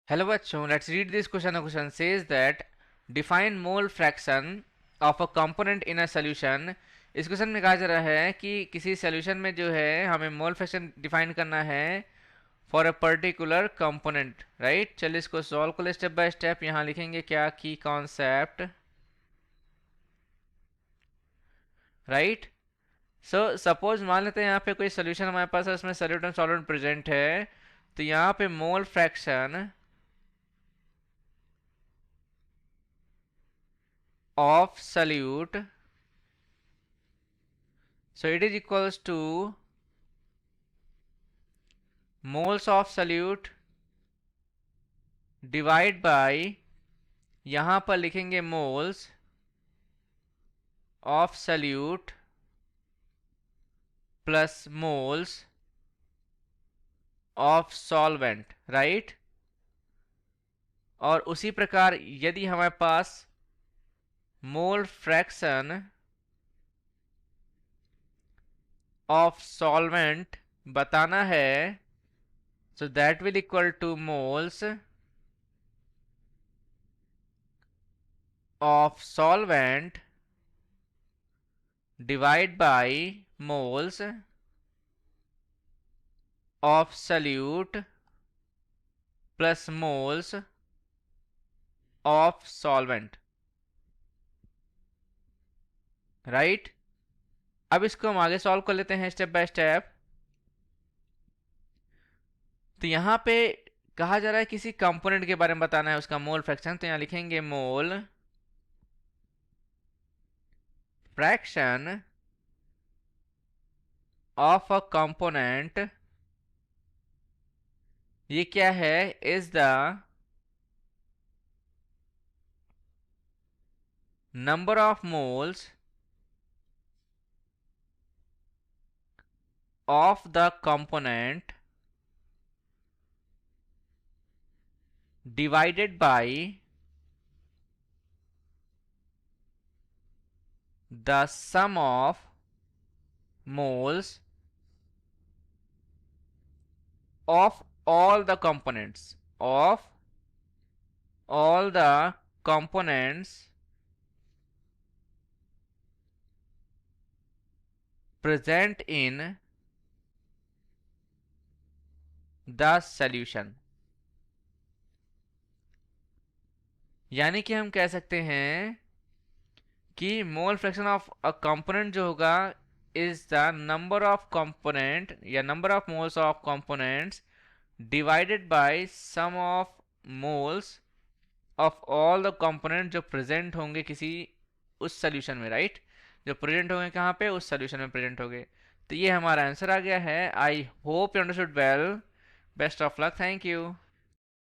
Hello bachcho, let's read this question. The question says that define mole fraction of a component in a solution. इस question में कहा जा रहा है कि किसी सॉल्यूशन में जो है हमें मोल फ्रैक्शन डिफाइन करना है for a particular component, right. चलिए इसको सॉल्व कर ले स्टेप बाय स्टेप। यहाँ लिखेंगे क्या की कॉन्सेप्ट, राइट। सो सपोज मान लेते हैं यहाँ पे कोई सोल्यूशन हमारे पास है, उसमें सोल्यूट सॉल्वेंट प्रेजेंट है। तो यहाँ पे mole fraction of solute, so it is equals to moles of solute divide by, यहां पर लिखेंगे moles of solute plus moles of solvent, right. और उसी प्रकार यदि हमारे पास मोल फ्रैक्शन ऑफ सॉल्वेंट बताना है, so that will equal to moles of solvent divide by moles of solute plus moles of solvent, right. अब इसको हम आगे सॉल्व कर लेते हैं स्टेप बाय स्टेप। तो यहां पे कहा जा रहा है किसी कंपोनेंट के बारे में बताना है, उसका मोल फ्रैक्शन। तो यहां लिखेंगे मोल फ्रैक्शन ऑफ अ कंपोनेंट, ये क्या है, is the number of moles of the component divided by the sum of moles of all the components present in the solution। यानी कि हम कह सकते हैं कि mole fraction of a component जो होगा is the number of component या number of moles of components divided by sum of moles of all the component जो प्रेजेंट होंगे किसी उस सोल्यूशन में, राइट। जो प्रेजेंट होंगे कहाँ पे, उस सोल्यूशन में प्रेजेंट होंगे। तो ये हमारा आंसर आ गया है। I hope you understood well. Best of luck, thank you.